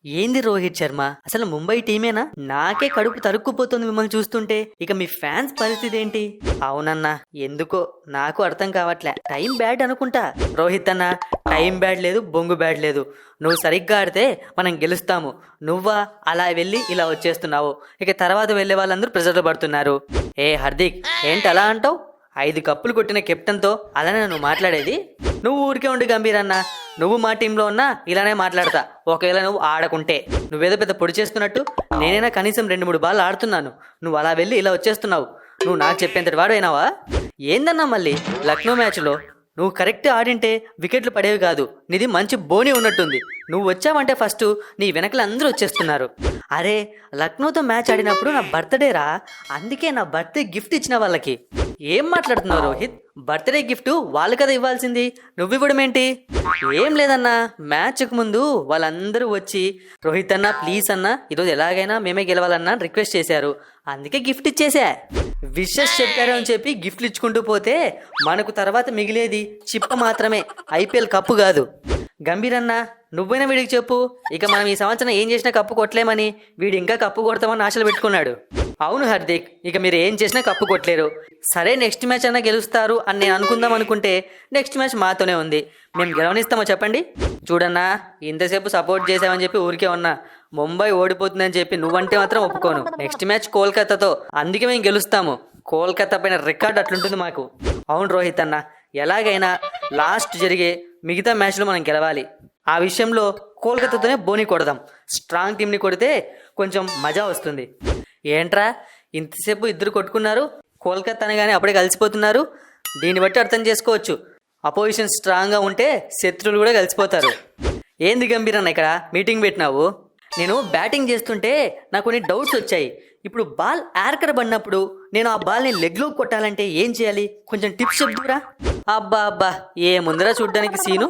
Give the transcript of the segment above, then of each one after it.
ఏంది రోహిత్ శర్మ, అసలు ముంబై టీమేనా? నాకే కడుపు తరుక్కుపోతుంది మిమ్మల్ని చూస్తుంటే. ఇక మీ ఫ్యాన్స్ పరిస్థితి ఏంటి? అవునన్నా, ఎందుకో నాకు అర్థం కావట్లే. టైం బ్యాడ్ అనుకుంటా. రోహిత్ అన్న, టైం బ్యాడ్ లేదు, బొంగు బ్యాడ్ లేదు. నువ్వు సరిగ్గా ఆడితే మనం గెలుస్తాము. నువ్వా అలా వెళ్ళి ఇలా వచ్చేస్తున్నావు. ఇక తర్వాత వెళ్ళే వాళ్ళందరూ ప్రెజర్లో పడుతున్నారు. ఏ హార్దిక్, ఏంటి అలా అంటావు? 5 కప్పులు కొట్టిన కెప్టెన్తో అలానే నువ్వు మాట్లాడేది? నువ్వు ఊరికే ఉండి గంభీర్ అన్న, నువ్వు మా టీంలో ఉన్నా ఇలానే మాట్లాడతా. ఒకవేళ నువ్వు ఆడకుంటే నువ్వేదో పెద్ద పొడి చేస్తున్నట్టు నేనైనా కనీసం 2-3 బాల్ ఆడుతున్నాను. నువ్వు అలా వెళ్ళి ఇలా వచ్చేస్తున్నావు. నువ్వు నాకు చెప్పేంతటి వాడు అయినావా? ఏందన్నా మళ్ళీ లక్నో మ్యాచ్లో నువ్వు కరెక్ట్ ఆడింటే వికెట్లు పడేవి కాదు. నీది మంచి బోని ఉన్నట్టుంది. నువ్వు వచ్చావంటే ఫస్ట్ నీ వెనకలు అందరూ వచ్చేస్తున్నారు. అరే, లక్నోతో మ్యాచ్ ఆడినప్పుడు నా బర్త్డే రా, అందుకే నా బర్త్డే గిఫ్ట్ ఇచ్చిన వాళ్ళకి. ఏం మాట్లాడుతున్నావు రోహిత్? బర్త్డే గిఫ్ట్ వాళ్ళు కదా ఇవ్వాల్సింది, నువ్వు ఇవ్వడం ఏంటి? ఏం లేదన్నా, మ్యాచ్కు ముందు వాళ్ళందరూ వచ్చి రోహిత్ అన్న ప్లీజ్ అన్న ఈరోజు ఎలాగైనా మేమే గెలవాలన్నా రిక్వెస్ట్ చేశారు, అందుకే గిఫ్ట్ ఇచ్చేసా. విషెస్ చెప్పారు అని చెప్పి గిఫ్ట్లు ఇచ్చుకుంటూ పోతే మనకు తర్వాత మిగిలేది చిప్ప మాత్రమే, ఐపీఎల్ కప్పు కాదు. గంభీర్ అన్న, నువ్వైనా వీడికి చెప్పు, ఇక మనం ఈ సంవత్సరం ఏం చేసినా కప్పు కొట్టలేమని. వీడు ఇంకా కప్పు కొడతామని ఆశలు పెట్టుకున్నాడు. అవును హార్దిక్, ఇక మీరు ఏం చేసినా కప్పు కొట్టలేరు. సరే, నెక్స్ట్ మ్యాచ్ అన్నా గెలుస్తారు అని నేను అనుకుందాం అనుకుంటే నెక్స్ట్ మ్యాచ్ మాతోనే ఉంది. మేము గెలవనిస్తామో చెప్పండి? చూడన్నా, ఇంతసేపు సపోర్ట్ చేసామని చెప్పి ఊరికే ఉన్నా. ముంబై ఓడిపోతుందని చెప్పి నువ్వంటే మాత్రం ఒప్పుకోను. నెక్స్ట్ మ్యాచ్ కోల్కతాతో, అందుకే మేము గెలుస్తాము. కోల్కతా పైన రికార్డ్ అట్లుంటుంది మాకు. అవును రోహిత్ అన్న, ఎలాగైనా లాస్ట్ జరిగే మిగతా మ్యాచ్లో మనం గెలవాలి. ఆ విషయంలో కోల్కతాతోనే బోని కొడదాం. స్ట్రాంగ్ టీంని కొడితే కొంచెం మజా వస్తుంది. ఏంట్రా ఇంతసేపు ఇద్దరు కొట్టుకున్నారు, కోల్కతా అనగానే అప్పుడే కలిసిపోతున్నారు? దీన్ని బట్టి అర్థం చేసుకోవచ్చు, అపోజిషన్ స్ట్రాంగ్గా ఉంటే శత్రువులు కూడా కలిసిపోతారు. ఏంది గంభీర్ అన్న ఇక్కడ మీటింగ్ పెట్టినావు? నేను బ్యాటింగ్ చేస్తుంటే నాకు కొన్ని డౌట్స్ వచ్చాయి. ఇప్పుడు బాల్ యార్కర్ పడినప్పుడు నేను ఆ బాల్ని లెగ్లో కొట్టాలంటే ఏం చేయాలి? కొంచెం టిప్స్ చెప్తురా. అబ్బా అబ్బా, ఏ ముందర చూడ్డానికి సీను.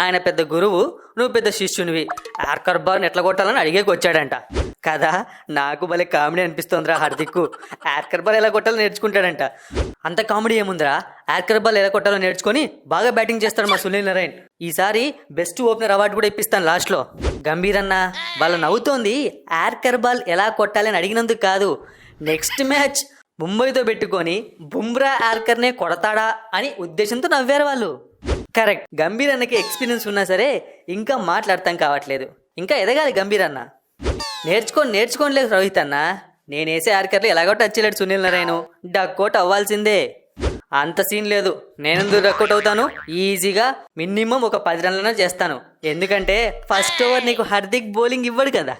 ఆయన పెద్ద గురువు, నువ్వు పెద్ద శిష్యునివి. యార్కర్ బాల్ని ఎట్లా కొట్టాలని అడిగేకి వచ్చాడంట కదా. నాకు భలే కామెడీ అనిపిస్తోందిరా హార్దిక్. యార్కర్ బాల్ ఎలా కొట్టాలో నేర్చుకుంటాడంట. అంత కామెడీ ఏముందిరా? యార్కర్ బాల్ ఎలా కొట్టాలో నేర్చుకొని బాగా బ్యాటింగ్ చేస్తాడు మా సునీల్ నారాయణ్. ఈసారి బెస్ట్ ఓపెనర్ అవార్డు కూడా ఇప్పిస్తాను లాస్ట్లో. గంభీర్ అన్న, వాళ్ళ నవ్వుతోంది యార్కర్ బాల్ ఎలా కొట్టాలి అని అడిగినందుకు కాదు. నెక్స్ట్ మ్యాచ్ ముంబైతో పెట్టుకొని బుమ్రా యార్కర్నే కొడతాడా అని ఉద్దేశంతో నవ్వారు వాళ్ళు. కరెక్ట్, గంభీర్ అన్నకి ఎక్స్పీరియన్స్ ఉన్నా సరే ఇంకా మాట్లాడతాం కావట్లేదు. ఇంకా ఎదగాలి గంభీర్ అన్న. నేర్చుకోలేదు రోహిత్ అన్న. నేనేసే యార్కర్లు ఎలాగో టచ్ చేయలేడు సునీల్ నారాయణ. డక్అవుట్ అవ్వాల్సిందే. అంత సీన్ లేదు. నేనెందుకు డక్అవుట్ అవుతాను? ఈజీగా మినిమం ఒక 10 రన్లనే చేస్తాను. ఎందుకంటే ఫస్ట్ ఓవర్ నీకు హార్దిక్ బౌలింగ్ ఇవ్వడు కదా.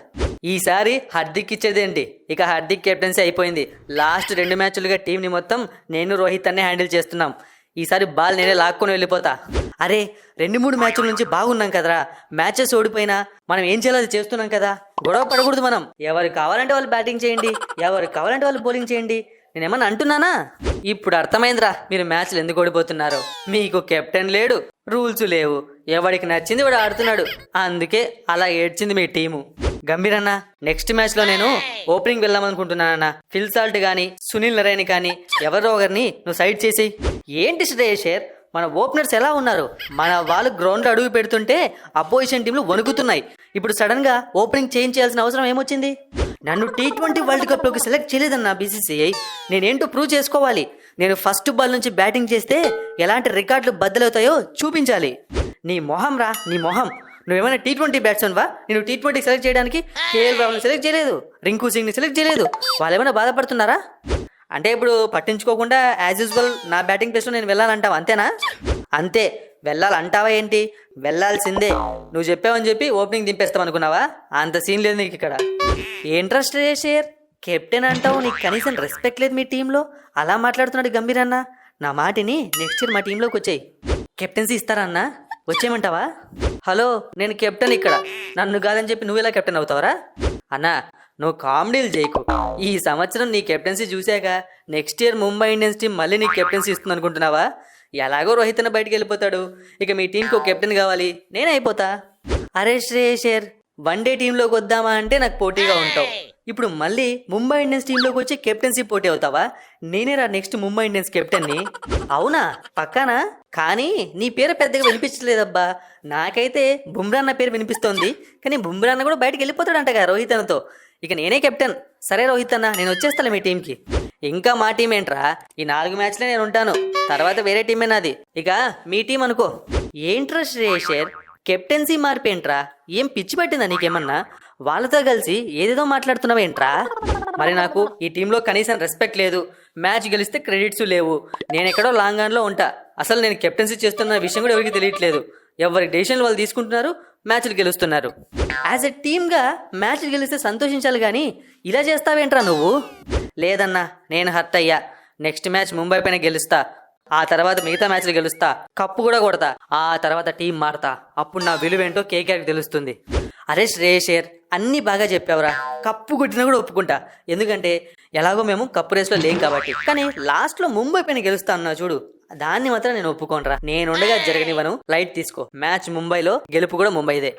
ఈసారి హార్దిక్ ఇచ్చేదేంటి? ఇక హార్దిక్ కెప్టెన్సీ అయిపోయింది. లాస్ట్ 2 మ్యాచ్లుగా టీంని మొత్తం నేను రోహిత్ అన్నే హ్యాండిల్ చేస్తున్నాం. ఈసారి బాల్ నేనే లాక్కొని వెళ్ళిపోతా. అరే, 2-3 మ్యాచ్ల నుంచి బాగున్నాం కదరా. మ్యాచెస్ ఓడిపోయినా మనం ఏం చేయాలో అది చేస్తున్నాం కదా. గొడవ పడకూడదు మనం. ఎవరు కావాలంటే వాళ్ళు బ్యాటింగ్ చేయండి, ఎవరు కావాలంటే వాళ్ళు బౌలింగ్ చేయండి. నేనేమన్నా అంటున్నానా? ఇప్పుడు అర్థమైందిరా మీరు మ్యాచ్లు ఎందుకు ఓడిపోతున్నారు. మీకు కెప్టెన్ లేడు, రూల్స్ లేవు, ఎవడికి నచ్చింది వాడు ఆడుతున్నాడు. అందుకే అలా ఏడ్చింది మీ టీము. గంభీర్ అన్న, నెక్స్ట్ మ్యాచ్లో నేను ఓపెనింగ్ వెళ్దామనుకుంటున్నానన్న. ఫిల్ సాల్ట్ కానీ సునీల్ నారాయణ కానీ ఎవరో ఒకరిని నువ్వు సైడ్ చేసి. ఏంటి శ్రేయశేర్, మన ఓపెనర్స్ ఎలా ఉన్నారు? మన వాళ్ళు గ్రౌండ్లో అడుగు పెడుతుంటే అపోజిషన్ టీంలు వణుకుతున్నాయి. ఇప్పుడు సడన్గా ఓపెనింగ్ చేంజ్ చేయాల్సిన అవసరం ఏమొచ్చింది? నన్ను T20 వరల్డ్ కప్లోకి సెలెక్ట్ చేయలేదన్న BCCI. నేనేంటో ప్రూవ్ చేసుకోవాలి. నేను ఫస్ట్ బాల్ నుంచి బ్యాటింగ్ చేస్తే ఎలాంటి రికార్డులు బద్దలవుతాయో చూపించాలి. నీ మొహం రా, నీ మొహం. నువ్వేమైనా T20 బ్యాట్స్మెన్ వా? నేను T20 సెలెక్ట్ చేయడానికి కేఎల్ రాహుల్ని సెలెక్ట్ చేయలేదు, రింకు సింగ్ని సెలెక్ట్ చేయలేదు. వాళ్ళు ఏమైనా బాధపడుతున్నారా? అంటే ఇప్పుడు పట్టించుకోకుండా యాజ్ యూజువల్ నా బ్యాటింగ్ ప్లేస్లో నేను వెళ్ళాలంటావా? అంతేనా? అంతే, వెళ్ళాలంటావా ఏంటి? వెళ్ళాల్సిందే. నువ్వు చెప్పావని చెప్పి ఓపెనింగ్ దింపేస్తాం అనుకున్నావా? అంత సీన్ లేదు నీకు ఇక్కడ. ఇంట్రెస్ట్ షేర్ కెప్టెన్ అంటావు, నీకు కనీసం రెస్పెక్ట్ లేదు మీ టీంలో. అలా మాట్లాడుతున్నాడు గంభీర్ అన్న. నా మాటిని నెక్స్ట్ ఇయర్ మా టీంలోకి వచ్చాయి. కెప్టెన్సీ ఇస్తారా అన్న? వచ్చేయమంటావా? హలో, నేను కెప్టెన్ ఇక్కడ. నన్ను కాదని చెప్పి నువ్వు ఎలా కెప్టెన్ అవుతావరా? అన్నా, నువ్వు కామెడీలు చేయకు. ఈ సంవత్సరం నీ కెప్టెన్సీ చూశాక next year Mumbai Indians team మళ్ళీ నీకు కెప్టెన్సీ ఇస్తుంది అనుకుంటున్నావా? ఎలాగో రోహిత్ అన్న బయటికి వెళ్ళిపోతాడు. ఇక మీ టీంకి ఒక కెప్టెన్ కావాలి, నేనే అయిపోతా. అరే శ్రేయశేర్, 1 డే టీంలోకి వద్దామా అంటే నాకు పోటీగా ఉంటావు. ఇప్పుడు మళ్ళీ ముంబై ఇండియన్స్ టీంలోకి వచ్చి కెప్టెన్సీ పోటీ అవుతావా? నేనేరా నెక్స్ట్ ముంబై ఇండియన్స్ కెప్టెన్ని. అవునా? పక్కానా? కానీ నీ పేరు పెద్దగా వినిపించలేదబ్బా. నాకైతే బుమ్రా అన్న పేరు వినిపిస్తోంది. కానీ బుమ్రా అన్న కూడా బయటకు వెళ్ళిపోతాడంటగా రోహిత్ అన్నతో. ఇక నేనే కెప్టెన్. సరే రోహిత్ అన్న, నేను వచ్చేస్తాను మీ టీంకి. ఇంకా మా టీం ఏంట్రా? ఈ 4 మ్యాచ్లే నేను ఉంటాను, తర్వాత వేరే టీమే నాది. ఇక మీ టీం అనుకో. ఏంట్రా శ్రేయశర్, కెప్టెన్సీ మార్పేంట్రా? ఏం పిచ్చి పట్టిందా నీకేమన్నా? వాళ్ళతో కలిసి ఏదేదో మాట్లాడుతున్నావేంట్రా? మరి నాకు ఈ టీంలో కనీసం రెస్పెక్ట్ లేదు, మ్యాచ్ గెలిస్తే క్రెడిట్స్ లేవు, నేను ఎక్కడో లాంగ్ ఆన్లో ఉంటా. అసలు నేను కెప్టెన్సీ చేస్తున్న విషయం కూడా ఎవరికి తెలియట్లేదు. ఎవరి డెసిషన్ వాళ్ళు తీసుకుంటున్నారు, మ్యాచ్లు గెలుస్తున్నారు. యాజ్ ఎ టీమ్గా మ్యాచ్లు గెలిస్తే సంతోషించాలి కానీ ఇలా చేస్తావేంట్రా నువ్వు? లేదన్నా, నేను హర్ట్ అయ్యా. నెక్స్ట్ మ్యాచ్ ముంబై పైన గెలుస్తా, ఆ తర్వాత మిగతా మ్యాచ్లు గెలుస్తా, కప్పు కూడా కొడతా, ఆ తర్వాత టీం మారుతా. అప్పుడు నా విలువేంటో కేకేఆర్కి తెలుస్తుంది. అరే శ్రేయశర్, అన్నీ బాగా చెప్పావురా. కప్పు కొట్టినా కూడా ఒప్పుకుంటా, ఎందుకంటే ఎలాగో మేము కప్పు రేస్లో లేం కాబట్టి. కానీ లాస్ట్లో ముంబై పైన గెలుస్తా అన్నా చూడు, దాన్ని మాత్రం నేను ఒప్పుకోనరా. నేనుండగా జరగనివ్వను, లైట్ తీసుకో. మ్యాచ్ ముంబైలో, గెలుపు కూడా ముంబైదే.